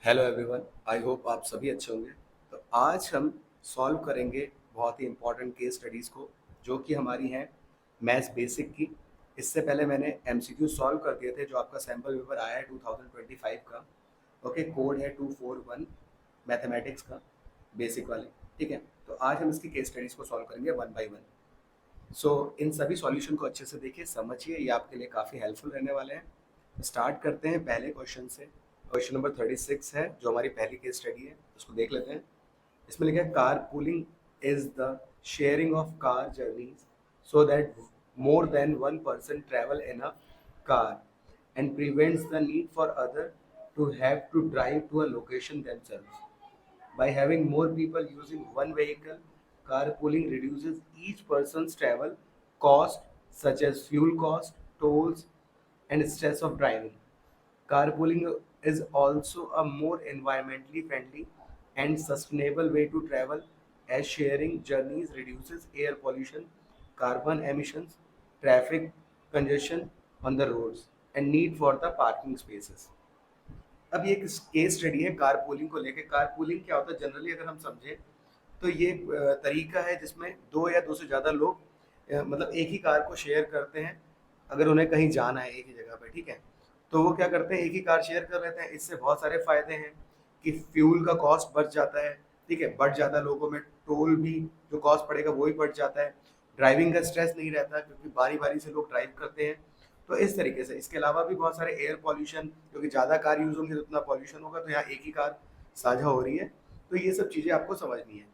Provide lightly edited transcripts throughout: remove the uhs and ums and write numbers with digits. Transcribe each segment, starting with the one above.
Hello everyone, I hope आप सभी अच्छे होंगे। तो आज हम सॉल्व करेंगे बहुत ही इंपॉर्टेंट केस स्टडीज़ को, जो कि हमारी हैं मैथ्स बेसिक की। इससे पहले मैंने एमसीक्यू सॉल्व कर दिए थे, जो आपका सैम्पल पेपर आया है 2025 का। ओके, कोड है 241 मैथमेटिक्स का, बेसिक वाले। ठीक है, तो आज हम इसकी केस स्टडीज़ को सॉल्व करेंगे वन बाय वन। सो इन सभी सॉल्यूशन को अच्छे से देखिए, समझिए, ये आपके लिए काफ़ी हेल्पफुल रहने वाले हैं। स्टार्ट करते हैं पहले क्वेश्चन से। क्वेश्चन नंबर 36 है, जो हमारी पहली केस स्टडी है, उसको देख लेते हैं। इसमें लिखा है car pooling is the sharing of car journeys so that more than one person travel in a car and prevents the need for other to have to drive to a location themselves. By having more people using one vehicle, carpooling reduces each person's travel cost, such as fuel cost, tolls, and stress of driving. Carpooling is also a more environmentally friendly and sustainable way to travel, as sharing journeys reduces air pollution, carbon emissions, traffic congestion on the roads, and need for the parking spaces. अब ये case study है car pooling को लेके। Car pooling क्या होता है generally, अगर हम समझें तो ये तरीका है जिसमें दो या दो से ज़्यादा लोग मतलब एक ही कार को शेयर करते हैं। अगर उन्हें कहीं जाना है एक ही जगह पे, ठीक है, तो वो क्या करते हैं, एक ही कार शेयर कर लेते हैं। इससे बहुत सारे फायदे हैं कि फ्यूल का कॉस्ट बच जाता है, ठीक है, बढ़ जाता है लोगों में, टोल भी जो कॉस्ट पड़ेगा वो भी बढ़ जाता है। ड्राइविंग का स्ट्रेस नहीं रहता क्योंकि बारी बारी से लोग ड्राइव करते हैं। तो इस तरीके से इसके अलावा भी बहुत सारे एयर पॉल्यूशन, क्योंकि ज़्यादा कार यूज़ होंगी तो उतना पॉल्यूशन होगा, तो यहाँ एक ही कार साझा हो रही है। तो ये सब चीज़ें आपको समझनी है।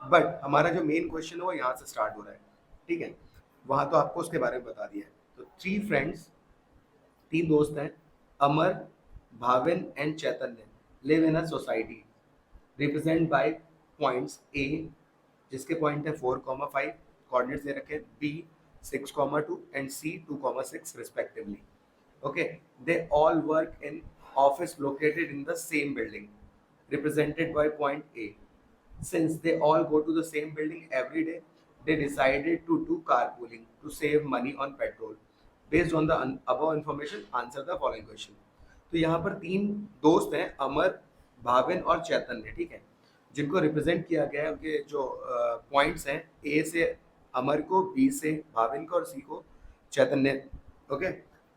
बट हमारा जो मेन क्वेश्चन है वो यहाँ से स्टार्ट हो रहा है, ठीक है। वहाँ तो आपको उसके बारे में बता दिया है। तो थ्री फ्रेंड्स, तीन दोस्त हैं, Amar, Bhavin and Chaitanya, live in a society represent by points A, जिसके पॉइंट है 4,5, कोऑर्डिनेट्स दे रखे हैं, B 6,2 and C 2,6 respectively. Okay, they all work in office located in the same building, represented by point A. Since they all go to the same building every day, they decided to do carpooling to save money on petrol. Based on the above information, answer the following question. तो यहाँ पर तीन दोस्त हैं, अमर, भाविन और चैतन्य, ठीक है, जिनको रिप्रेजेंट किया गया है। उनके जो पॉइंट्स हैं, ए से अमर को, बी से भाविन को और सी को चैतन्य। ओके,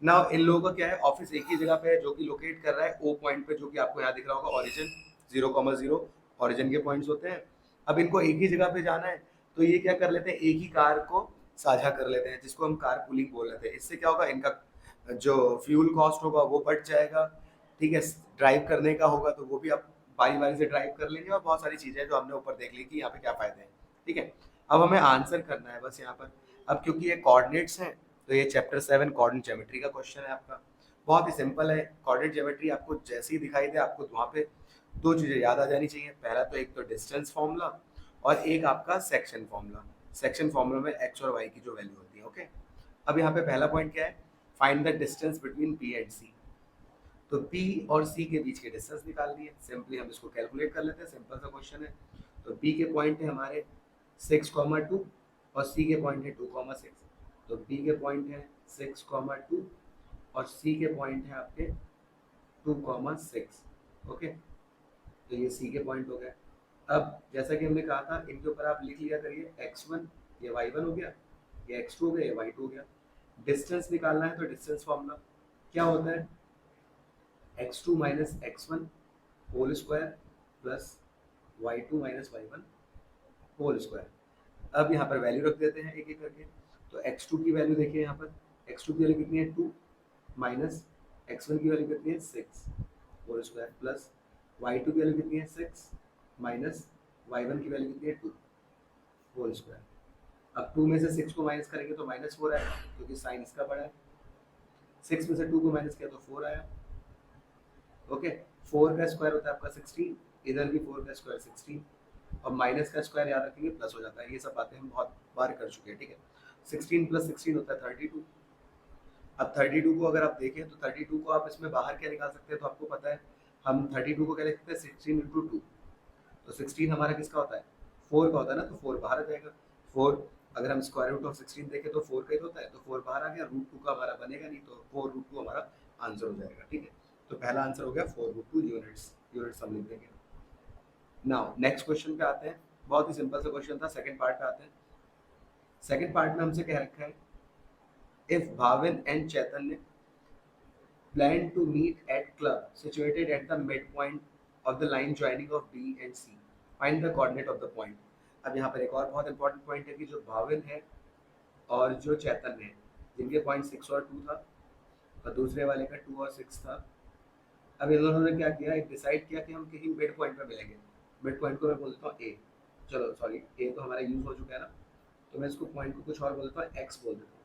नाउ इन लोगों का क्या है, ऑफिस एक ही जगह पे है, जो कि लोकेट कर रहा है ओ पॉइंट पे, जो कि आपको यहाँ दिख रहा होगा, ओरिजिन 0,0 ओरिजिन के पॉइंट्स होते हैं। अब इनको एक ही जगह पे जाना है, तो ये क्या कर लेते हैं, एक ही कार को साझा कर लेते हैं, जिसको हम कार पूलिंग बोल रहे थे। इससे क्या होगा, इनका जो फ्यूल कॉस्ट होगा वो बढ़ जाएगा, ठीक है। ड्राइव करने का होगा तो वो भी आप बारी बारी से ड्राइव कर लेंगे, और बहुत सारी चीज़ें जो हमने ऊपर देख ली कि यहाँ पे क्या फ़ायदे हैं, ठीक है। अब हमें आंसर करना है बस यहाँ पर। अब क्योंकि ये कोऑर्डिनेट्स हैं, तो ये चैप्टर 7 कोऑर्डिनेट ज्योमेट्री का क्वेश्चन है आपका। बहुत ही सिंपल है। कोऑर्डिनेट ज्योमेट्री आपको जैसे ही दिखाई दे, आपको वहाँ पे दो चीज़ें याद आ जानी चाहिए। पहला तो एक तो डिस्टेंस फॉर्मूला, और एक आपका सेक्शन फॉर्मूला। सेक्शन फॉर्मूला में एक्स और वाई की जो वैल्यू होती है, ओके। अब यहाँ पे पहला पॉइंट क्या है, find the distance between B and C. तो बी और सी के बीच के डिस्टेंस निकालनी है। सिंपली हम इसको कैलकुलेट कर लेते हैं, सिंपल सा क्वेश्चन है। तो बी के पॉइंट है हमारे 6,2 और सी के पॉइंट है 2,6। तो बी के पॉइंट है 6,2 और सी के पॉइंट है आपके 2,6। ओके, तो ये सी के पॉइंट हो गए। अब जैसा कि हमने कहा था, इनके ऊपर आप लिख लिया करिए x1, ये y1 हो गया, ये x2 हो गया, ये y2 हो गया। डिस्टेंस निकालना है तो डिस्टेंस फॉर्मूला क्या होता है, x2 minus x1 whole square plus y2 minus y1 whole square. अब यहाँ पर वैल्यू रख देते हैं एक एक करके। तो x2 की वैल्यू देखिए, यहाँ पर x2 की वैल्यू कितनी है 2, माइनस x1 की वैल्यू कितनी है 6 होल स्क्वायर, प्लस y2 की वैल्यू कितनी है 6, माइनस y1 की वैल्यू कितनी है 2 होल स्क्वायर। अब 2 में से 6 को माइनस करेंगे तो -4 आएगा, क्योंकि साइन इसका बड़ा है। 6 में से 2 को माइनस किया तो 4 आया। ओके, 4 का स्क्वायर होता है आपका 16, इधर भी 4 का स्क्वायर 16, और माइनस का स्क्वायर याद रखेंगे प्लस हो जाता है। ये सब बातें हम बहुत बार कर चुके हैं, ठीक है। 16 प्लस 16 होता है 32। अब 32 को अगर आप देखें तो 32 को आप इसमें बाहर क्या निकाल सकते हैं, तो आपको पता है हम 32 को क्या लिख सकते हैं, 16 इंटू 2। तो 16 हमारा किसका होता है, 4 का होता है ना, तो 4 बाहर आ जाएगा। 4 अगर हम स्क्वायर रूट ऑफ 16 देखें तो 4 का ही होता है, तो 4 बाहर आ गया, रूट 2 का हमारा बनेगा नहीं, तो 4 रूट 2 हमारा आंसर हो जाएगा, ठीक है। तो पहला आंसर हो गया 4√2 यूनिट्स। यूनिट्स हम लिख देंगे। नाउ नेक्स्ट क्वेश्चन पे आते हैं। बहुत ही सिंपल सा क्वेश्चन था। सेकंड पार्ट पे आते हैं। सेकंड पार्ट में हमसे कह रखा है, if Bhavin and Chaitanya plan to meet at club situated at the midpoint of the line joining of B and C. Find the coordinate of the point. अब यहाँ पर एक और बहुत इंपॉर्टेंट पॉइंट है कि जो भाविन है और जो चैतन्य है, जिनके पॉइंट 6 और 2 था और दूसरे वाले का 2 और 6 था, अब इन दोनों ने क्या किया, एक डिसाइड किया कि हम कहीं मिड पॉइंट पर मिलेंगे। मिड पॉइंट को मैं बोल देता हूँ ए। चलो सॉरी, ए तो हमारा यूज हो चुका है ना, तो मैं इसको पॉइंट को कुछ और बोल देता हूँ, एक्स बोल देता हूँ।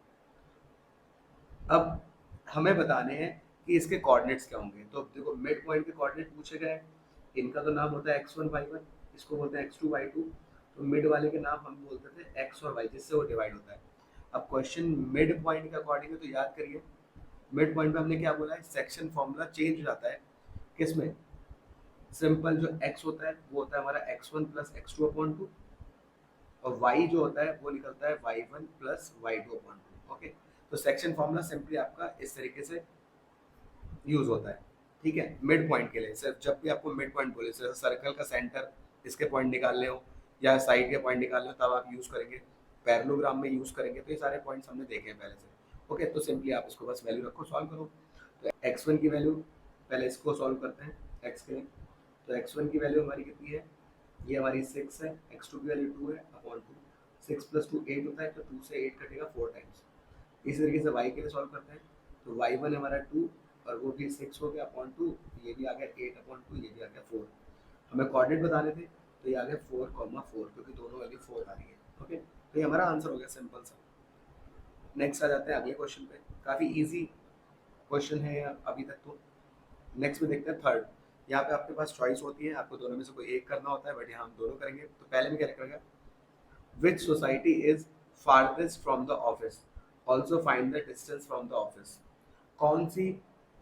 अब हमें बताने हैं कि इसके कोऑर्डिनेट्स क्या होंगे। तो देखो मिड पॉइंट के कोऑर्डिनेट पूछे गए। इनका तो नाम होता है x1 y1, इसको बोलते हैं x2 y2। तो मिड वाले के नाम हम बोलते थे x और y, जिससे वो डिवाइड होता है। अब क्वेश्चन मिड पॉइंट के अकॉर्डिंग है, तो याद करिए मिड पॉइंट पे हमने क्या बोला है, सेक्शन फॉर्मूला चेंज हो जाता है। किसमें? सिंपल जो x होता है वो होता है हमारा x1 प्लस x2/2, और y जो होता है वो निकलता है y1 प्लस y2/2। ओके, तो सेक्शन फॉर्मूला सिंपली आपका इस तरीके से यूज होता है। ठीक है, मिड पॉइंट के लिए सिर्फ जब भी आपको मिड पॉइंट बोले, जैसे सर्कल का सेंटर, इसके पॉइंट निकालने हो या साइड के पॉइंट निकालने हो, तब आप यूज करेंगे। पैरेललोग्राम में यूज करेंगे। तो ये सारे पॉइंट्स हमने देखे हैं पहले से। ओके, तो सिंपली आप इसको बस वैल्यू रखो, सॉल्व करो। तो x1 की वैल्यू, पहले इसको सॉल्व करते हैं x के लिए। तो x1 की वैल्यू हमारी कितनी है, ये हमारी 6 है। x2 की वैल्यू 2 है अपॉन 2। 6 प्लस 2 8 होता है, तो 2 से 8 कटेगा 4 टाइम्स। इसी तरीके से y के लिए सॉल्व करते हैं। तो y1 हमारा 2 और वो भी 6 हो गया अपॉन 2, ये भी आ गया 8/2, ये भी आ गया 4। हमें कोऑर्डिनेट बताने थे, तो ये आ गया 4,4, क्योंकि दोनों वैल्यू 4 आ रही है। ओके, तो ये हमारा आंसर हो गया, सिंपल सा। नेक्स्ट आ जाते हैं अगले क्वेश्चन पे। काफ़ी इजी क्वेश्चन है अभी तक तो। नेक्स्ट में देखते हैं थर्ड। यहाँ पे आपके पास चॉइस होती है, आपको दोनों में से कोई एक करना होता है, बट यहाँ हम दोनों करेंगे। तो पहले में क्या लिखा, which society is farthest from the office, also find the distance from the office. कौन सी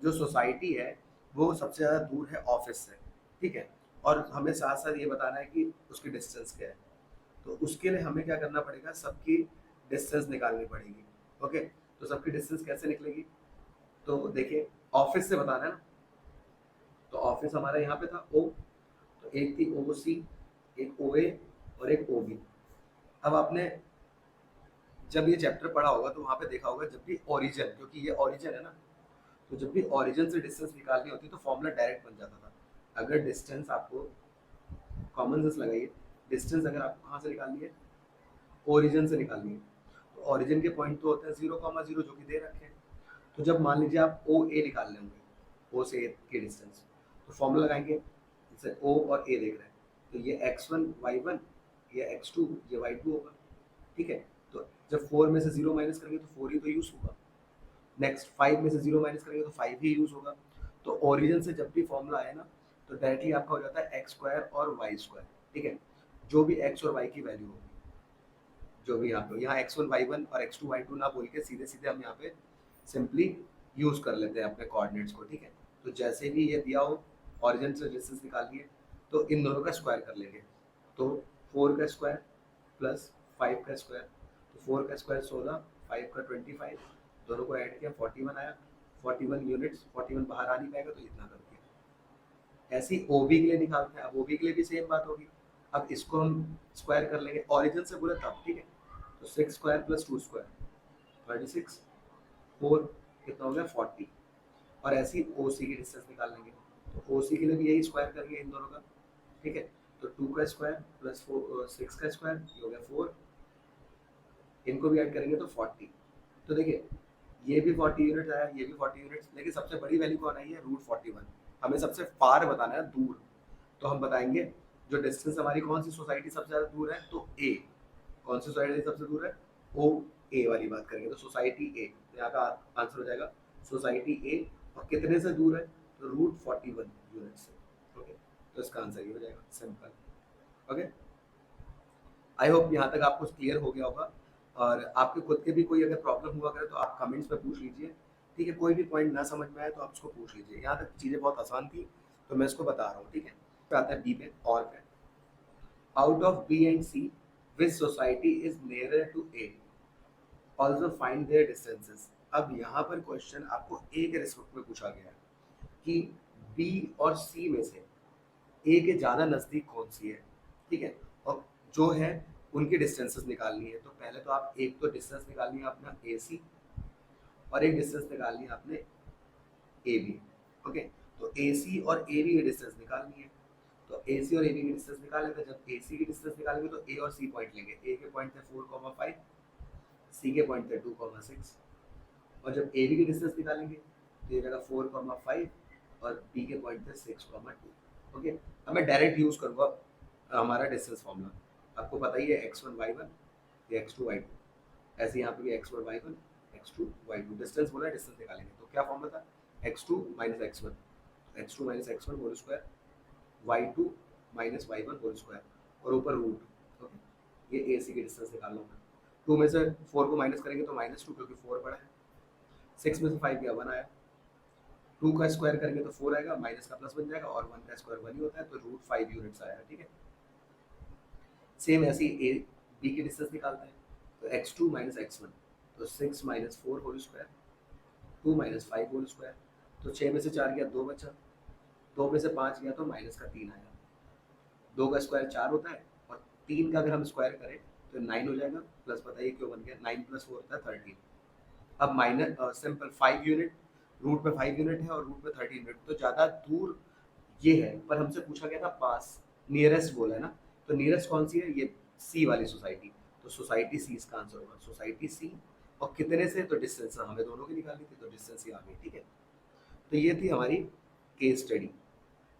जो सोसाइटी है वो सबसे ज़्यादा दूर है ऑफिस से। ठीक है, और हमें साथ साथ ये बताना है कि उसकी डिस्टेंस क्या है। तो उसके लिए हमें क्या करना पड़ेगा, सबकी डिस्टेंस निकालनी पड़ेगी। ओके, तो सबकी डिस्टेंस कैसे निकलेगी, तो देखिए ऑफिस से बताना है ना। तो ऑफिस हमारा यहाँ पे था ओ, तो एक थी ओ सी, एक ओ ए और एक ओ बी। अब आपने जब ये चैप्टर पढ़ा होगा तो वहाँ पे देखा होगा, जब भी ओरिजिन, क्योंकि ये ओरिजिन है ना, तो जब भी ओरिजिन से डिस्टेंस निकालनी होती तो फॉर्मूला डायरेक्ट बन जाता था। अगर डिस्टेंस आपको, कॉमन सेंस लगाइए, डिस्टेंस अगर आपको कहाँ से निकालनी है, ओरिजिन से निकालनी है। तो ओरिजिन के पॉइंट तो होते हैं 0,0 जो कि दे रखे हैं। तो जब मान लीजिए आप ओ ए निकाल लेंगे, ओ से ए की डिस्टेंस, तो फॉर्मूला लगाएंगे, जैसे ओ और ए देख रहे हैं, तो ये x1 y1, ये x2 ये y2 होगा। ठीक है, तो जब 4 में से 0 माइनस करेंगे तो 4 ही तो यूज होगा। नेक्स्ट 5 में से 0 माइनस करेंगे तो 5 ही यूज होगा। तो ओरिजिन से जब भी फॉर्मूला आए ना, तो डायरेक्टली आपका हो जाता है x² और y²। ठीक है, जो भी x और y की वैल्यू होगी, जो भी यहाँ पे, यहाँ x1 y1 और x2 y2 ना बोल के सीधे सीधे हम यहाँ पे सिंपली यूज कर लेते हैं अपने कोऑर्डिनेट्स को। ठीक है, तो जैसे भी ये दिया हो, ओरिजिन से डिस्टेंस निकालिए, तो इन दोनों का स्क्वायर कर लेंगे। तो 4 का स्क्वायर प्लस 5 का स्क्वायर, तो 4 का स्क्वायर 16, 5 का 25, दोनों को ऐड किया 41 आया। 41 यूनिट्स, 41 बाहर आ नहीं पाएगा तो इतना कर दिया। ऐसे ही ओबी के लिए निकालते हैं। अब ओबी के लिए भी सेम बात होगी। अब इसको हम स्क्वायर कर लेंगे, ओरिजिन से बोले तब। ठीक है, तो 6 स्क्वायर प्लस 2 स्क्वायर 36, 4 कितना हो गया 40। और ऐसे ही ओ सी की डिस्टेंस निकाल लेंगे। तो ओ सी के लिए भी यही स्क्वायर करेंगे इन दोनों का। ठीक है, तो 2 का स्क्वायर प्लस 6 का स्क्वायर, ये हो गया 4। इनको भी ऐड करेंगे तो 40। तो देखिए ये भी 40 यूनिट आया, ये भी 40 यूनिट्स, लेकिन सबसे बड़ी वैल्यू कौन आई है, √41। हमें सबसे फार बताना है, दूर। तो हम बताएंगे जो डिस्टेंस हमारी, कौन सी सोसाइटी सबसे ज़्यादा दूर है, तो ए। कौन सी सोसाइटी सबसे दूर है, ओ ए वाली बात करेंगे, तो सोसाइटी ए। यहाँ का आंसर हो जाएगा सोसाइटी ए। और कितने से दूर है, तो √41 यूनिट से। ओके, तो इसका आंसर ये हो जाएगा, सिंपल। ओके, आई होप यहाँ तक आपको क्लियर हो गया होगा। और आपके खुद के भी कोई अगर प्रॉब्लम हुआ करे तो आप कमेंट्स में पूछ लीजिए। ठीक है, कोई भी पॉइंट ना समझ में आए तो आप उसको पूछ लीजिए। यहाँ तक चीज़ें बहुत आसान थी, तो मैं इसको बता रहा हूँ। ठीक है, फिर आता है बी पे, और पे। Out of B and C, which society is nearer to A, also find their distances. अब यहाँ पर क्वेश्चन आपको ए के रिस्पेक्ट में पूछा गया है। कि बी और सी में से ए के ज़्यादा नज़दीक कौन सी है, ठीक है। और जो है उनकी डिस्टेंसेस निकालनी है। तो पहले तो आप एक तो डिस्टेंस निकालनी है अपना ए सी, और एक डिस्टेंस निकालनी है आपने ए बी। ओके, तो ए सी और ए बी की डिस्टेंस निकालनी है। तो ए सी और ए बी की डिस्टेंस निकालें, तो जब ए सी की डिस्टेंस निकालेंगे तो ए और सी पॉइंट लेंगे। ए के पॉइंट थे 4,5, सी के पॉइंट थे 2,6। और जब ए बी की डिस्टेंस निकालेंगे तो ये जगह 4,5 और बी के पॉइंट थे 6,2। ओके, अब मैं डायरेक्ट यूज करूंगा हमारा डिस्टेंस फॉर्मूला। आपको पता ही है x1 y1 या x2 y2, ऐसे यहाँ पे भी x1 y1 x2 y2 distance बोला है, डिस्टेंस निकालेंगे तो क्या फॉर्मूला था, x2 minus x1, x2 minus x1 whole square, y2 minus y1 whole square, और ऊपर रूट। ओके, ये ए सी की डिस्टेंस निकाल लो। 2 में से 4 को माइनस करेंगे तो -2, क्योंकि 4 बड़ा है। 6 में से 5 गया 1 आया। 2 का स्क्वायर करेंगे तो 4 आएगा, माइनस का प्लस बन जाएगा, और 1 का स्क्वायर 1 ही होता है, तो √5 यूनिट्स आया। ठीक है, सेम ऐसे ही ए बी की डिस्टेंस निकालते हैं। तो x2 माइनस x1, तो 6 minus 4 whole square, 2 minus 5 whole square. तो 6 में से 4 गया 2 बचा, 2 में से 5 गया तो माइनस का 3 आया। 2 का स्क्वायर 4 होता है, और 3 का अगर हम स्क्वायर करें तो 9 हो जाएगा। प्लस बताइए क्यों बन गया, 9 प्लस 4 होता है 13। अब माइनस सिंपल 5 यूनिट, रूट में 5 यूनिट है और रूट में 13 यूनिट, तो ज़्यादा दूर ये है। पर हमसे पूछा गया था पास, नियरेस्ट बोला है ना, तो नियरेस्ट कौन सी है, ये सी वाली सोसाइटी। तो सोसाइटी सी इसका आंसर होगा, सोसाइटी सी। और कितने से, तो डिस्टेंस हमें दोनों की निकालनी थी, तो डिस्टेंस ही आ गई। ठीक है, तो ये थी हमारी केस स्टडी।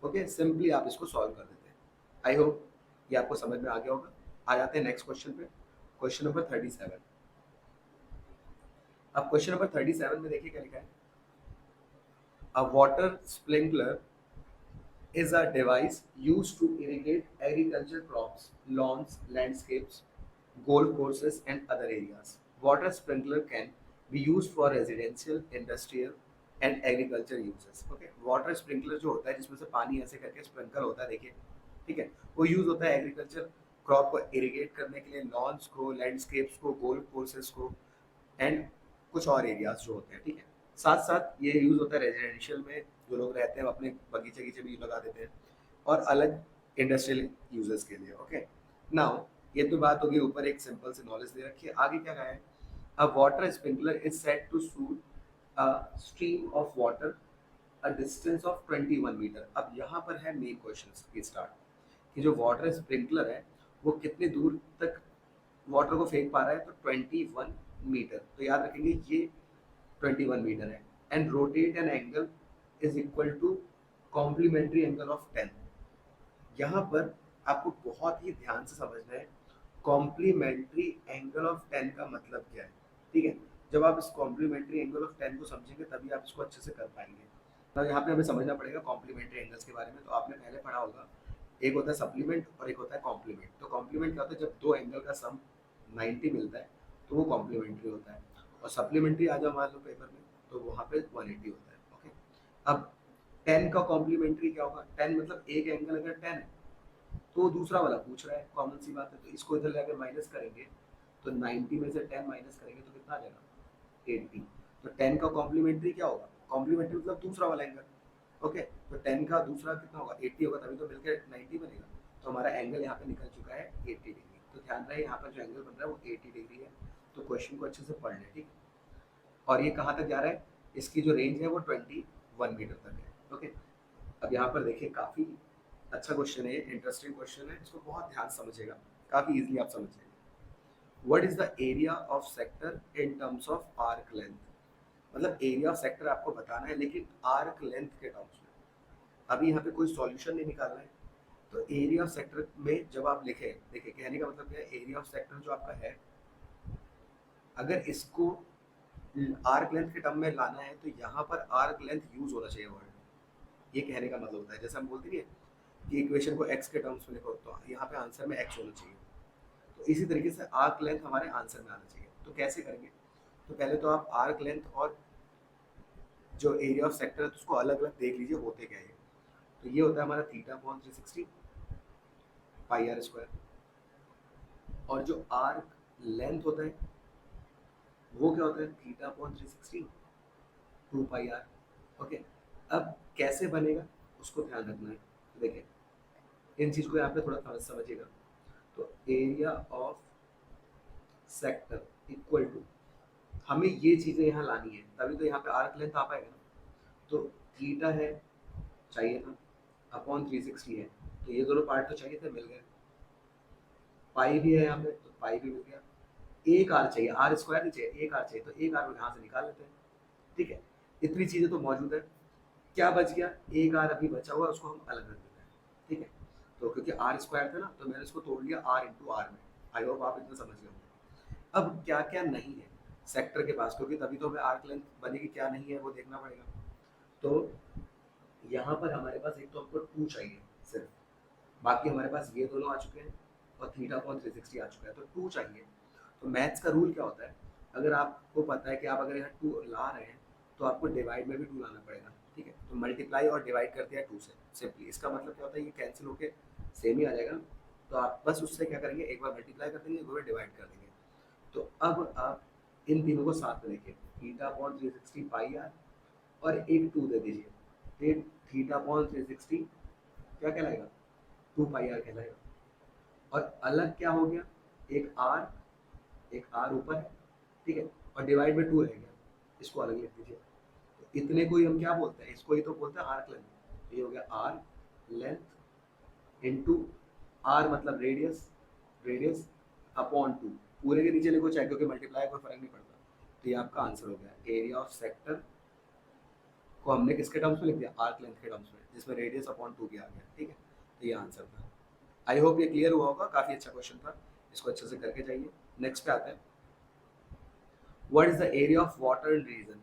ओके, सिंपली आप इसको सॉल्व कर देते हैं। आई होप ये आपको समझ में आ गया होगा। आ जाते हैं नेक्स्ट क्वेश्चन पे, क्वेश्चन नंबर 37। अब क्वेश्चन नंबर 37 में देखिए क्या लिखा है। A water sprinkler is a device used to irrigate agriculture crops, lawns, landscapes, golf courses, and other areas. Water sprinkler can be used for residential, industrial, and agriculture uses. Okay, water sprinkler जो होता है जिसमें से पानी ऐसे करके sprinkle होता है, देखिए, ठीक है, वो यूज होता है एग्रीकल्चर क्रॉप को इरिगेट करने के लिए, लॉन्स को, लैंडस्केप्स को, गोल्फ कोर्सेज को, एंड कुछ और एरियाज जो होते हैं। ठीक है, साथ साथ ये यूज होता है रेजिडेंशियल में, जो लोग रहते हैं अपने बगीचे गीचे भी लगा देते हैं, और अलग इंडस्ट्रियल यूजर्स के लिए। ओके, नाउ ये तो बात होगी ऊपर, एक सिंपल से नॉलेज दे रखी है। आगे क्या कहा है, a water sprinkler is set to shoot a stream of water a distance of 21 metre. अब यहाँ पर है मेन क्वेश्चन की स्टार्ट, कि जो वाटर स्प्रिंकलर है वो कितने दूर तक वाटर को फेंक पा रहा है, तो 21 मीटर। तो याद रखेंगे ये 21 मीटर है। And rotate an angle is equal to complementary angle of 10। यहाँ पर आपको बहुत ही ध्यान से समझना है, कॉम्प्लीमेंट्री एंगल ऑफ 10 का मतलब क्या है। ठीक है, जब आप इस कॉम्प्लीमेंट्री एंगल ऑफ 10 को समझेंगे तभी आप इसको अच्छे से कर पाएंगे। तो यहाँ पे हमें समझना पड़ेगा कॉम्प्लीमेंट्री एंगल्स के बारे में। तो आपने पहले पढ़ा होगा, एक होता है सप्लीमेंट और एक होता है कॉम्प्लीमेंट। तो कॉम्प्लीमेंट क्या होता है, जब दो एंगल का सम 90 मिलता है तो वो कॉम्प्लीमेंट्री होता है। और सप्लीमेंट्री आ जाओ मान लो पेपर में, तो वहाँ पे 180 होता है। ओके, अब 10 का कॉम्प्लीमेंट्री क्या होगा, 10 मतलब एक एंगल अगर 10 है तो दूसरा वाला पूछ रहा है, कॉमन सी बात है। तो इसको इधर लेकर माइनस करेंगे, तो 90 में से 10 माइनस करेंगे तो कितना आ जाएगा, 80। तो 10 का कॉम्प्लीमेंट्री क्या होगा, कॉम्प्लीमेंट्री मतलब दूसरा वाला एंगल। ओके, तो 10 का दूसरा कितना होगा, 80 होगा, तभी तो मिलकर 90 बनेगा। तो हमारा एंगल यहाँ पे निकल चुका है 80 डिग्री। तो ध्यान रहे यहाँ पर जो एंगल बन रहा है वो 80 डिग्री है। तो क्वेश्चन को अच्छे से पढ़ लें, ठीक है। और ये कहाँ तक जा रहा है, इसकी जो रेंज है वो 21 मीटर तक है। ओके, अब यहाँ पर देखिए काफ़ी अच्छा क्वेश्चन है, इंटरेस्टिंग क्वेश्चन है, इसको बहुत ध्यान से समझिएगा, काफ़ी इजीली आप समझ जाएंगे। What is the area of sector in terms of arc length. मतलब एरिया ऑफ सेक्टर आपको बताना है, लेकिन आर्क लेंथ के टर्म्स में। अभी यहाँ पे कोई सॉल्यूशन नहीं निकालना है। तो एरिया ऑफ सेक्टर में जब आप लिखें, देखिए कहने का मतलब क्या है, एरिया ऑफ सेक्टर जो आपका है, अगर इसको आर्क लेंथ के टर्म में लाना है तो यहाँ पर आर्क लेंथ यूज होना चाहिए वर्ड। ये कहने का मतलब होता है, जैसे हम बोलते नहीं है कि इक्वेशन को एक्स के टर्म्स में लिखो, तो यहाँ पे आंसर में एक्स होना चाहिए। तो इसी तरीके से आर्क लेंथ हमारे आंसर में आना चाहिए। तो कैसे करेंगे, तो पहले तो आप आर्क लेंथ और जो एरिया ऑफ सेक्टर है तो उसको अलग अलग देख लीजिए होते क्या है। तो ये होता है हमारा θ/360 पाई आर स्क्वायर, और जो आर्क लेंथ होता है वो क्या होता है, θ/360 2 पाई आर। ओके, अब कैसे बनेगा उसको ध्यान रखना है। तो देखिए इन चीज़ को यहाँ पे थोड़ा समझिएगा। तो area of sector equal to, हमें ये चीज़ें यहाँ लानी है तभी तो यहाँ पे आर्क लेंथ आ पाएगा ना। तो थीटा है चाहिए था, अपॉन 360 है, तो ये दोनों पार्ट तो चाहिए थे, मिल गए। पाई भी है यहाँ पे तो पाई भी मिल गया। एक आर चाहिए, आर स्क्वायर नहीं चाहिए, एक आर चाहिए, तो एक आर यहाँ से निकाल लेते हैं। ठीक है, इतनी चीज़ें तो मौजूद है। क्या बच गया, एक आर अभी बचा हुआ है, उसको हम अलग रख देते हैं। ठीक है, तो क्योंकि आर स्क्वायर था ना तो मैंने इसको तोड़ लिया आर इंटू आर में। आई होप आप इतना समझ गए होंगे। अब क्या क्या नहीं है सेक्टर के पास, क्योंकि तभी तो हमें आर्क लेंथ बनेगी, क्या नहीं है वो देखना पड़ेगा। तो यहाँ पर हमारे पास एक तो हमको 2 चाहिए सिर्फ, बाकी हमारे पास ये दोनों आ चुके हैं और थीटा अपॉन 360 आ चुका है, तो 2 चाहिए। तो मैथ्स का रूल क्या होता है, अगर आपको पता है कि आप अगर यहाँ 2 ला रहे हैं तो आपको डिवाइड में भी 2 लाना पड़ेगा। ठीक है, तो मल्टीप्लाई और डिवाइड कर दिया 2 से सिंपली, इसका मतलब क्या होता है, ये कैंसिल होके सेम ही आ जाएगा। तो आप बस उससे क्या करेंगे, एक बार मल्टीप्लाई कर देंगे, एक बार डिवाइड कर देंगे। तो अब आप इन तीनों को साथ में देखिए, थीटा अपॉन 360 पाई आर और एक 2 दे दीजिए, फिर थीटा अपॉन 360 क्या कहलाएगा, 2 पाई आर कहलाएगा। और अलग क्या हो गया, एक आर ऊपर है, ठीक है, और डिवाइड में 2 रह गया, इसको अलग लिख दीजिए। तो इतने को ही हम क्या बोलते हैं, इसको ही तो बोलते हैं आर्क लेंथ। ये हो गया आर लेंथ इनटू आर मतलब रेडियस, रेडियस अपॉन 2, पूरे के नीचे लिखो चाहे, क्योंकि मल्टीप्लाई कोई फर्क नहीं पड़ता। तो ये आपका आंसर हो गया, एरिया ऑफ सेक्टर को हमने किसके टर्म्स में लिख दिया, आर्क लेंथ के टर्म्स में, जिसमें रेडियस अपॉन 2 भी आ गया। ठीक है, तो ये आंसर था। आई होप ये क्लियर हुआ होगा, काफी अच्छा क्वेश्चन था, इसको अच्छे से करके जाइए। नेक्स्ट पे आते हैं, what is the area of water in region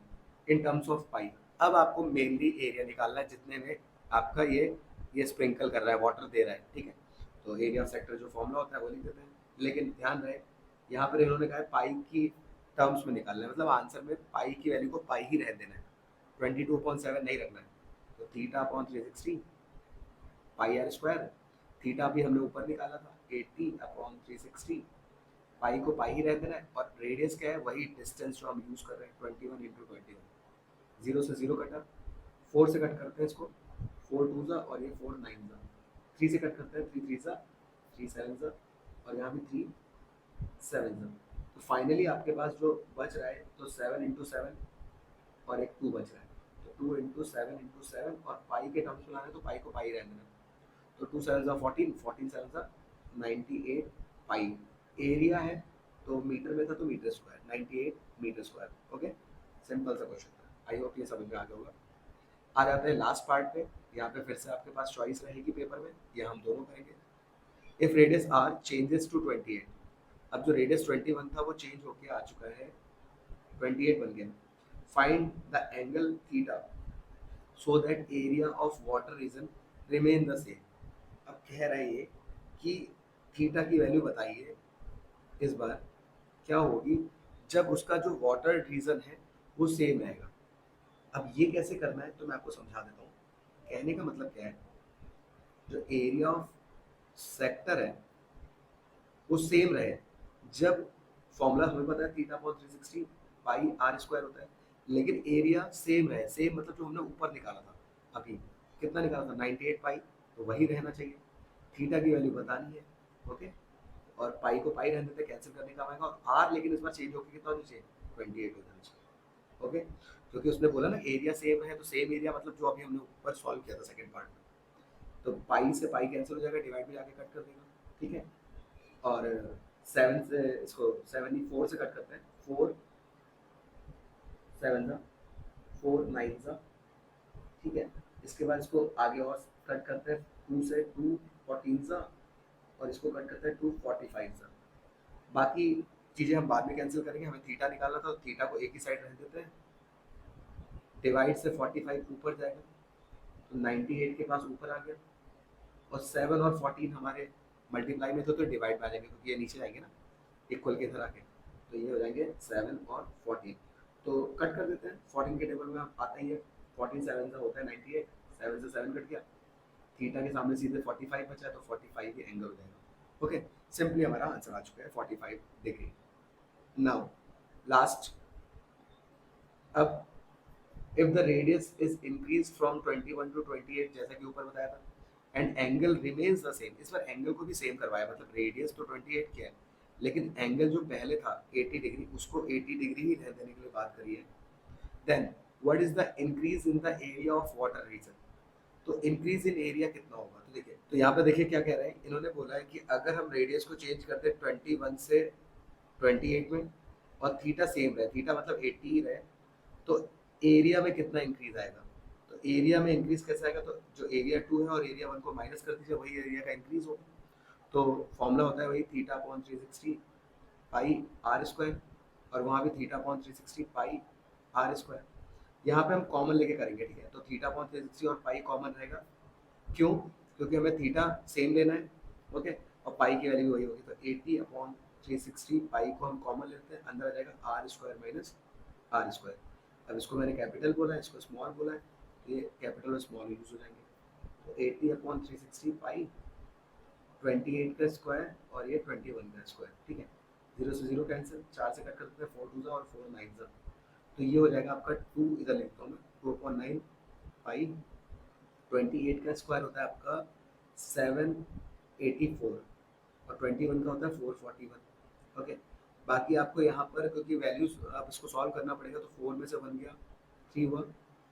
in terms of pi. अब आपको मेनली एरिया निकालना है जितने में आपका ये स्प्रिंकल कर रहा है, वाटर दे रहा है। ठीक है, तो एरिया ऑफ सेक्टर जो फॉर्मूला होता है वो लिख देते हैं, लेकिन ध्यान रहे यहाँ पर इन्होंने कहा है पाई की टर्म्स में निकालना है, मतलब आंसर में पाई की वैल्यू को पाई ही रह देना है, 22.7 नहीं रखना है। तो theta upon 360 pi R square, theta भी हमने ऊपर निकाला था 80 अपॉन 360, पाई को पाई ही रह देना है, और रेडियस क्या है, वही डिस्टेंस जो हम यूज कर रहे हैं 21 इंटू 21, जीरो से जीरो कटा, 4 से कट करते हैं इसको, 4 टू ज़ा और ये 4 नाइन ज़ा, 3 से कट करते हैं, 3 थ्री ज़ा, 3 सेवन ज़ा, और यहाँ भी 3 7 ज़ा। तो फाइनली आपके पास जो बच रहा है तो 7 इंटू 7 और एक 2 बच रहा है, तो 2 इंटू सेवन और पाई के टर्म्स में लाना है तो पाई को पाई रहने देना। तो 2 सेवन ज़ा 14, 14 सेवन ज़ा 98 पाई। एरिया है तो मीटर में था तो metre square, 98 metre square. Okay, simple सा क्वेश्चन था, आई होप ये समझ में आ गया होगा। आ जाते हैं लास्ट पार्ट पे, यहाँ पे फिर से आपके पास चॉइस रहेगी पेपर में, ये हम दोनों करेंगे। If radius R changes to 28, अब जो रेडियस 21 था वो चेंज होके आ चुका है 28 बन गया। Find the angle theta so that area of water region remain the same. अब कह रहे हैं ये कि थीटा की वैल्यू बताइए इस बार क्या होगी जब उसका जो वाटर रीजन है वो सेम रहेगा। अब ये कैसे करना है तो मैं आपको समझा देता हूँ। कहने का मतलब क्या है, जो एरिया ऑफ सेक्टर है वो सेम रहे, जब फॉर्मूला हमें पता है theta upon 360 pi R square होता है, लेकिन एरिया सेम रहे, सेम मतलब जो हमने ऊपर निकाला था अभी, कितना निकाला था 98 पाई, तो वही रहना चाहिए। थीटा की वैल्यू बतानी है, ओके, और पाई को पाई रहने देते, कैंसिल करने का आएगा, और आर लेकिन इस बार चेंज होकर कितना होना चाहिए 28 हो जाना चाहिए। ओके, क्योंकि उसने बोला ना एरिया सेम है, तो सेम एरिया मतलब जो अभी हमने ऊपर सॉल्व किया था सेकंड पार्ट में, तो पाई से पाई कैंसिल हो जाएगा, डिवाइड में जाके कट कर देगा। ठीक है, और 7 से इसको 74 से कट करते हैं, 4 7 ज़ा 4 9 ज़ा। ठीक है, इसके बाद इसको आगे और कट करते हैं, 2 से 2 14 ज़ा, और इसको कट करते हैं 2 45 ज़ा। बाकी चीज़ें हम बाद में कैंसिल करेंगे, हमें थीटा निकालना था, तो थीटा को एक ही साइड रह देते हैं, डिवाइड से 45 ऊपर जाएगा, तो 98 के पास ऊपर आ गया, और 7 और 14 हमारे मल्टीप्लाई में तो डिवाइड में आ जाएंगे, क्योंकि ये नीचे आएंगे ना इक्वल के इधर आके, तो ये हो जाएंगे 7 और 14। तो कट कर देते हैं, 14 के टेबल में आप आता ही है, 14 7 से होता है 98, 7 से 7 कट गया, थीटा के सामने सीधे 45 बचा है, तो 45 भी एंगल हो जाएगा। ओके, सिंपली हमारा आंसर आ चुका है 45 डिग्री। नाउ लास्ट, अब if the radius is increase from 21 to 28 जैसा कि ऊपर बताया था, and angle remains the same, इस बार एंगल को भी सेम करवाया, मतलब रेडियस तो 28 की है लेकिन एंगल जो पहले था 80 डिग्री उसको 80 डिग्री ही रहने देने के लिए बात करी है। Then what is the increase in the area of water region, तो इंक्रीज इन एरिया कितना होगा, तो देखिए तो यहाँ पे देखिए क्या कह रहे हैं, इन्होंने बोला है कि अगर हम रेडियस को चेंज करते 21 से 28 में और थीटा सेम रहे, थीटा मतलब 80 ही रहे, तो एरिया में कितना इंक्रीज आएगा, तो एरिया में इंक्रीज कैसे आएगा, तो जो एरिया 2 है और एरिया 1 को माइनस कर दीजिए वही एरिया का इंक्रीज होगा। तो फॉर्मूला होता है वही theta upon 360 pi R square, और वहाँ भी theta upon 360 pi R square. यहाँ पे हम कॉमन लेके करेंगे, ठीक है, तो थीटा अपॉन 360 और पाई कॉमन रहेगा, क्यों, क्योंकि हमें थीटा सेम लेना है, ओके, और पाई की वैल्यू वही होगी, तो 80 अपॉन 360 पाई को हम कॉमन लेते हैं, अंदर आ जाएगा R square minus R square. अब इसको मैंने कैपिटल बोला है, इसको स्मॉल बोला है, तो ये कैपिटल और स्मॉल यूज हो जाएंगे, तो 80 अपॉन 360 पाई 28 का स्क्वायर और ये 21 का स्क्वायर, ठीक है, जीरो से जीरो कैंसिल, 4 से कट कर देते हैं, 4 टू और 4 नाइन, तो ये हो जाएगा आपका 2, इधर लिखता हूँ मैं 2.9 पाई 28 का स्क्वायर होता है आपका 784 और 21 का होता है 441, ओके। बाकी आपको यहाँ पर क्योंकि वैल्यूज आप इसको सॉल्व करना पड़ेगा, तो 4 में से 1 गया 3 हुआ,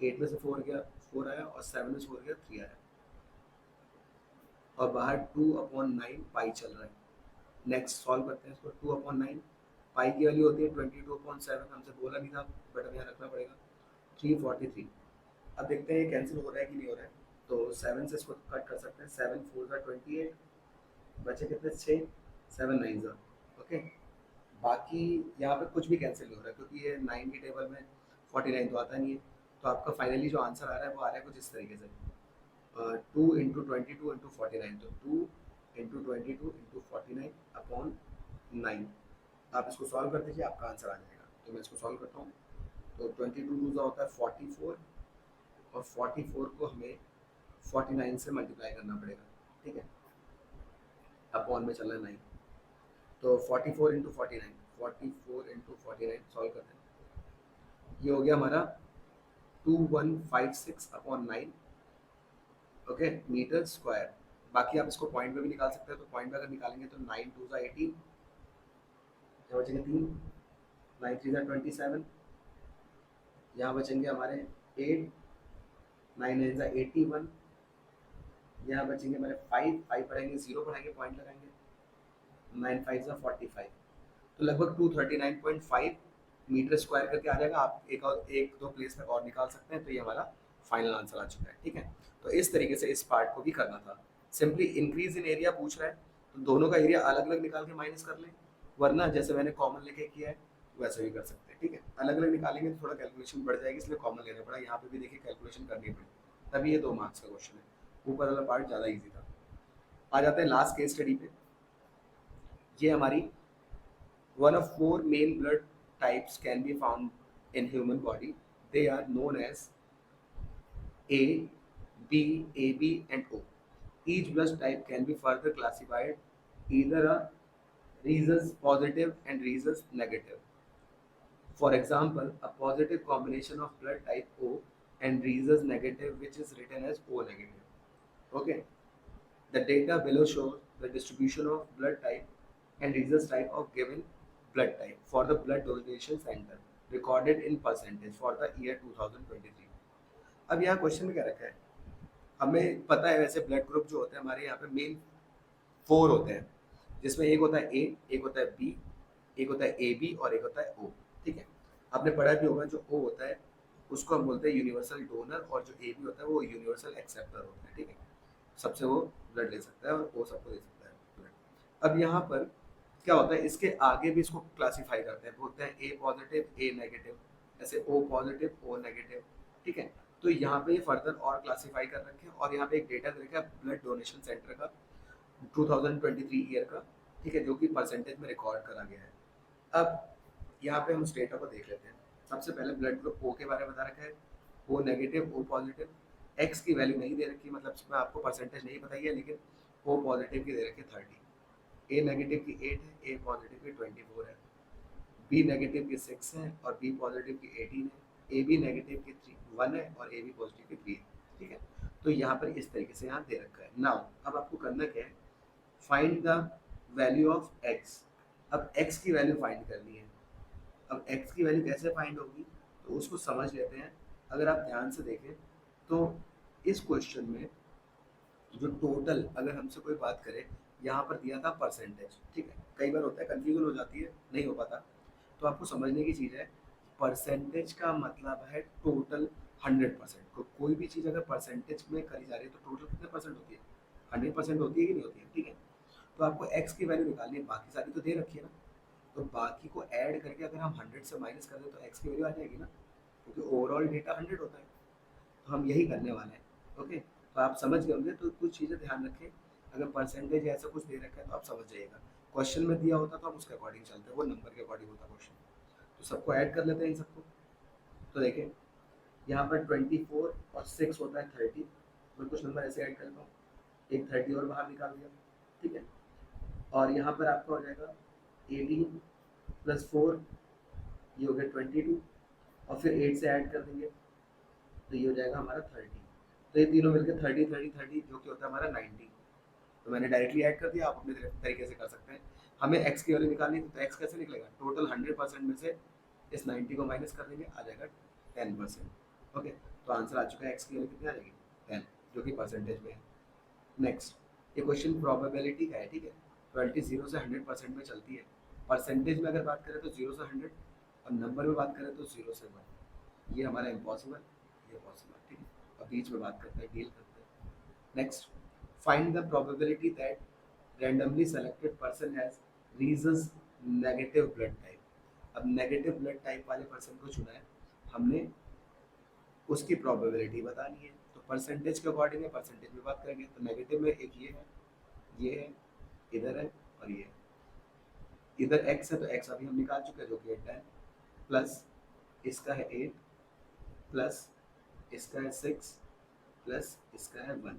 8 में से 4 गया 4 आया, और 7 में से 4 गया 3 आया, और बाहर 2/9 पाई चल रहा है। नेक्स्ट सॉल्व करते हैं इसको, 2/9 पाई की वैल्यू होती है 22/7, हमसे बोला नहीं था बट अब यहाँ रखना पड़ेगा 343। अब देखते हैं ये कैंसिल हो रहा है कि नहीं हो रहा है, तो 7 से इसको कट कर सकते हैं, 7 4 का 28, बचे कितने 6, 7 9 ज़ा, ओके। बाकी यहाँ पे कुछ भी कैंसिल नहीं हो रहा है क्योंकि ये 9 की टेबल में 49 तो आता नहीं है, तो आपका फाइनली जो आंसर आ रहा है वो आ रहा है कुछ इस तरीके से, 2 × 22 × 49, तो 2 × 22 × 49 अपॉन 9। आप इसको सॉल्व कर दीजिए, आपका आंसर आ जाएगा, तो मैं इसको सॉल्व करता हूँ, तो 22 होता है 44, और 44 को हमें 49 से मल्टीप्लाई करना पड़ेगा, ठीक है, अपॉन में चल रहा है 9, तो 44 × 49, 44 × 49 सॉल्व करते हैं, ये हो गया हमारा 2156/9, ओके, मीटर स्क्वायर। बाकी आप इसको पॉइंट में भी निकाल सकते हैं, तो पॉइंट में अगर निकालेंगे तो 9 2 ज़ा 18, यहाँ बचेंगे 3, 9 3 ज़ा 27, यहाँ बचेंगे हमारे 8, 9 9 ज़ा 81, यहाँ बचेंगे हमारे 5 5 पढ़ेंगे, 0 पढ़ेंगे, पॉइंट लगाएंगे, 9 5 ज़ा 45, तो लगभग 239.5 मीटर स्क्वायर करके आ जाएगा। आप एक दो प्लेस तक और निकाल सकते हैं, तो ये हमारा फाइनल आंसर आ चुका है, ठीक है। तो इस तरीके से इस पार्ट को भी करना था, सिंपली इंक्रीज इन एरिया पूछ रहा है तो दोनों का एरिया अलग अलग निकाल के माइनस कर लें, वरना जैसे मैंने कॉमन लेके किया है वैसे भी कर सकते हैं, ठीक है। अलग अलग निकालेंगे तो थोड़ा कैलकुलेशन बढ़ जाएगी, इसलिए कॉमन लेना पड़ा, यहाँ पे भी देखिए कैलकुलेशन करनी पड़ी, तभी ये 2 मार्क्स का क्वेश्चन है, ऊपर वाला पार्ट ज़्यादा ईजी था। आ जाते हैं लास्ट केस स्टडी पे, ये हमारी one of 4 main blood types can be found in human body. They are known as A, B, AB, and O. Each blood type can be further classified either a rhesus positive and rhesus negative. For example, a positive combination of blood type O and rhesus negative, which is written as O negative. Okay. The data below shows the distribution of blood type and rhesus type of given blood type for the blood donation center recorded in percentage for the year 2023. अब यहाँ question में क्या रखा है, हमें पता है वैसे ब्लड ग्रुप जो होते हैं हमारे यहाँ पे मेन 4 होते हैं, जिसमें एक होता है ए, एक होता है बी, एक होता है ए बी और एक होता है ओ, ठीक है। आपने पढ़ा भी होगा, जो ओ होता है उसको हम बोलते हैं यूनिवर्सल डोनर, और जो ए बी होता है वो यूनिवर्सल एक्सेप्टर होता है, ठीक है, सबसे वो ब्लड ले सकता है और वो सबको दे सकता है ब्लड। अब यहाँ पर क्या होता है, इसके आगे भी इसको क्लासिफाई करते हैं, बोलते हैं ए पॉजिटिव ए नेगेटिव, ऐसे ओ पॉजिटिव ओ नेगेटिव, ठीक है। तो यहाँ पे फर्दर और क्लासिफाई कर रखे हैं, और यहाँ पे एक डेटा दे रखा है ब्लड डोनेशन सेंटर का 2023 ईयर का, ठीक है, जो कि परसेंटेज में रिकॉर्ड करा गया है। अब यहाँ पे हम उस डेटा को देख लेते हैं। सबसे पहले ब्लड ग्रुप ओ के बारे में बता रखा है, O negative O positive, X की वैल्यू नहीं दे रखी, मतलब इसमें आपको परसेंटेज नहीं बताई है, लेकिन ओ पॉजिटिव की दे रखी है 30, ए नेगेटिव की 8 है, ए पॉजिटिव की 24 है, बी नेगेटिव की 6 है और बी पॉजिटिव की 18 है, ए बी नेगेटिव की 1 है और ए बी पॉजिटिव की 3 है, ठीक है। तो यहाँ पर इस तरीके से यहाँ दे रखा है। नाउ अब आपको करना क्या है, find the value of x. अब एक्स की वैल्यू फाइंड करनी है। अब एक्स की वैल्यू कैसे फाइंड होगी, तो उसको समझ लेते हैं। अगर आप ध्यान से देखें तो इस क्वेश्चन में जो टोटल, अगर हमसे कोई बात करे, यहाँ पर दिया था परसेंटेज, ठीक है। कई बार होता है कंफ्यूजन हो जाती है, नहीं हो पाता, तो आपको समझने की चीज़ है, परसेंटेज का मतलब है टोटल 100%। कोई भी चीज़ अगर परसेंटेज में करी जा रही है तो टोटल कितने परसेंट होती है, 100% होती है कि नहीं होती है, ठीक है। तो आपको एक्स की वैल्यू निकालनी है, बाकी सारी तो दे रखी है ना, तो बाकी को ऐड करके अगर हम 100 से माइनस कर दें तो एक्स की वैल्यू आ जाएगी ना, क्योंकि ओवरऑल डेटा 100 होता है। तो हम यही करने वाले हैं, ओके। तो आप समझ गए होंगे, तो कुछ चीज़ें ध्यान रखें। अगर परसेंटेज ऐसा कुछ दे रखा है तो आप समझ जाइएगा। क्वेश्चन में दिया होता तो हम उसके अकॉर्डिंग चलते हैं, वो नंबर के अकॉर्डिंग होता क्वेश्चन। तो सबको ऐड कर लेते हैं इन सबको। तो देखें यहाँ पर 24 और 6 होता है 30। मैं कुछ नंबर ऐसे ऐड करता हूँ, एक 30 और बाहर निकाल दिया, ठीक है। और यहाँ पर आपका हो जाएगा 18 प्लस 4, ये हो गया 22, और फिर 8 से ऐड कर देंगे तो ये हो जाएगा हमारा 30। तो ये तीनों मिलकर 30 30 30, जो कि होता है हमारा 90। तो मैंने डायरेक्टली ऐड कर दिया, आप अपने तरीके से कर सकते हैं। हमें एक्स की वैल्यू निकालनी है, तो एक्स कैसे निकलेगा, टोटल 100% में से इस 90 को माइनस कर देंगे, आ जाएगा 10%, ओके। तो आंसर आ चुका है, एक्स की वैल्यू कितनी आ जाएगी, 10, जो कि परसेंटेज में है। नेक्स्ट, ये क्वेश्चन प्रोबेबिलिटी का है, ठीक है। प्रोबेबिलिटी 0 से 100% में चलती है। परसेंटेज में अगर बात करें तो 0 से 100, और नंबर में बात करें तो 0 से 1। ये हमारा इम्पॉसिबल, ये पॉसिबल, ठीक है। और बीच में बात करते हैं, डील करते हैं। Next, find the probability that randomly selected person has rhesus negative blood type। अब नेगेटिव ब्लड टाइप वाले पर्सन को चुना है हमने, उसकी प्रोबेबिलिटी बतानी है। तो परसेंटेज के अकॉर्डिंग है, परसेंटेज में बात करेंगे तो नेगेटिव में एक ये है, इधर है, और ये है। इधर एक्स है तो एक्स अभी हम निकाल चुके हैं, जो कि है 10, प्लस इसका है 8, प्लस इसका है 6, प्लस इसका है 1,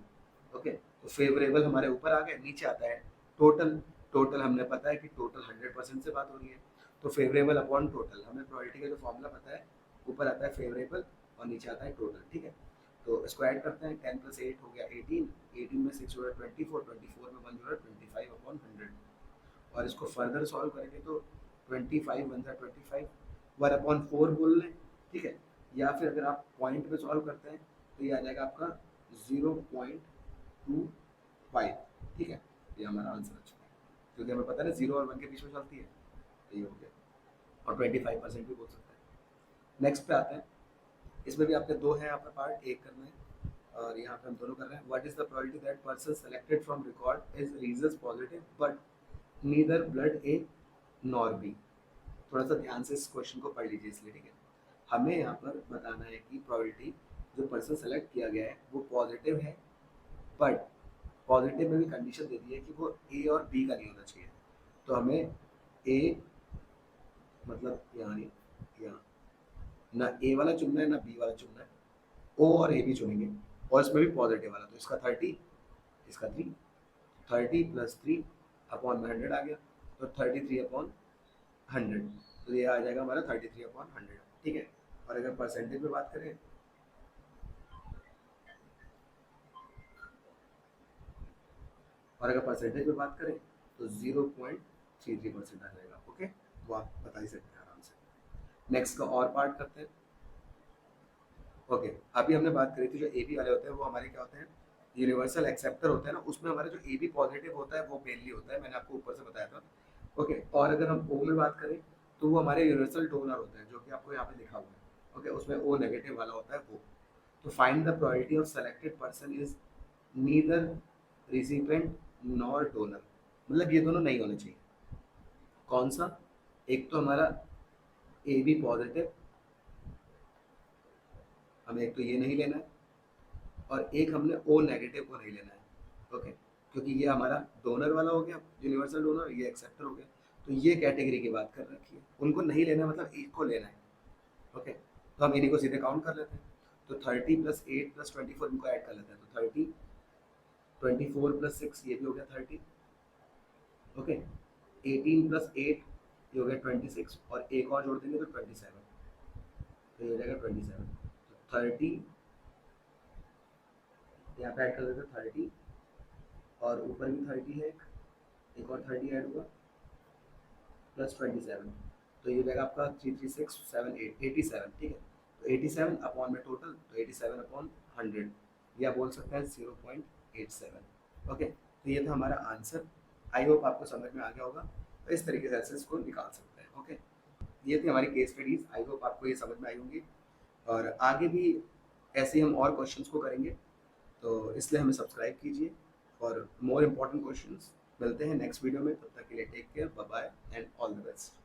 ओके। तो फेवरेबल हमारे ऊपर आ गए, नीचे आता है टोटल। टोटल हमने पता है कि टोटल 100% से बात हो रही है, तो फेवरेबल अपॉन टोटल, हमें प्रोबेबिलिटी का जो फॉर्मूला पता है, ऊपर आता है फेवरेबल और नीचे आता है टोटल, ठीक है। तो इसको ऐड करते हैं, 10 प्लस 8 हो गया 18, 18 में 6 हो गया 24, 24 में 1 हो गया 25 अपॉन 100। और इसको फर्दर सॉल्व करेंगे तो 25 बन जाए 25 वन अपॉन 4 बोल लें, ठीक है। या फिर अगर आप पॉइंट पे सॉल्व करते हैं तो ये आ जाएगा आपका 0.25, ठीक है। ये हमारा आंसर आ चुका है, क्योंकि हमें पता है ना 0 और 1 के बीच में चलती है, तो ये हो गया। और 25% भी बोल सकते हैं। नेक्स्ट पे आते हैं, इसमें भी आपके दो हैं यहाँ पर पार्ट, एक करना है और यहाँ पे हम दोनों कर रहे हैं। What is the probability that person selected from record is rhesus positive but neither blood A nor B. थोड़ा सा ध्यान से इस क्वेश्चन को पढ़ लीजिए इसलिए, ठीक है। हमें यहाँ पर बताना है कि प्रोबेबिलिटी जो पर्सन सेलेक्ट किया गया है वो पॉजिटिव है, बट पॉजिटिव में भी कंडीशन दे दी है कि वो ए और बी का नहीं होना चाहिए। तो हमें ए, मतलब यहाँ नहीं, यहाँ ना ए वाला चुनना है ना बी वाला चुनना है, ओ और ए भी चुनेंगे, और इसमें भी पॉजिटिव वाला। तो इसका 30, इसका 3, 30 प्लस 3 अपॉन 100 आ गया, तो 33 अपॉन 100, तो ये आ जाएगा हमारा 33 अपॉन 100, ठीक है। और अगर परसेंटेज में बात करें, तो 0.33% आ जाएगा, ओके। वो आप बता ही सकते हैं आराम से। नेक्स्ट का और पार्ट करते हैं, ओके। अभी हमने बात करी थी जो ए बी वाले होते हैं वो हमारे क्या होते हैं, यूनिवर्सल एक्सेप्टर होते हैं ना, उसमें हमारा जो ए बी पॉजिटिव होता है वो मेनली होता है, मैंने आपको ऊपर से बताया था, ओके। और अगर हम ओ में बात करें तो वो हमारे यूनिवर्सल डोनर होते हैं, जो कि आपको यहाँ पे लिखा हुआ है, ओके। उसमें ओ नेगेटिव वाला होता है वो। तो find the probability of selected person is neither recipient nor donor, मतलब ये दोनों नहीं होने चाहिए। कौन सा, एक तो हमारा ए बी पॉजिटिव, हमें एक तो ये नहीं लेना है, और एक हमने ओ नेगेटिव को नहीं लेना है, ओके। क्योंकि ये हमारा डोनर वाला हो गया, यूनिवर्सल डोनर, ये एक्सेप्टर हो गया। तो ये कैटेगरी की बात कर रखी है, उनको नहीं लेना, मतलब एक को लेना है, ओके। तो हम इन्हीं को सीधे काउंट कर लेते हैं। तो 30 प्लस 8 प्लस 24 इनको ऐड कर लेते हैं, तो 30, 24 प्लस 6 ये भी हो गया 30, ओके। 18 प्लस 8 ये हो गया 26, और एक और जोड़ देंगे तो 27, तो ये हो जाएगा 27। तो 30 यहाँ पे ऐड कर देते 30, और ऊपर भी 30 है, एक और 30 ऐड हुआ, प्लस 27। तो ये हो जाएगा आपका 33678, 87, ठीक है। तो 87 अपॉन में टोटल, तो 87 अपॉन 100, या बोल सकते हैं 0.87। ओके, तो ये था हमारा आंसर। आई होप आपको समझ में आ गया होगा। तो इस तरीके से ऐसे इसको निकाल सकते हैं। ओके, ये थी हमारी केस स्टडीज। आई होप आपको ये समझ में आई होंगी, और आगे भी ऐसे ही हम और क्वेश्चंस को करेंगे, तो इसलिए हमें सब्सक्राइब कीजिए फॉर मोर इम्पोर्टेंट क्वेश्चंस। मिलते हैं नेक्स्ट वीडियो में, तब तक के लिए take care, bye bye and all the best.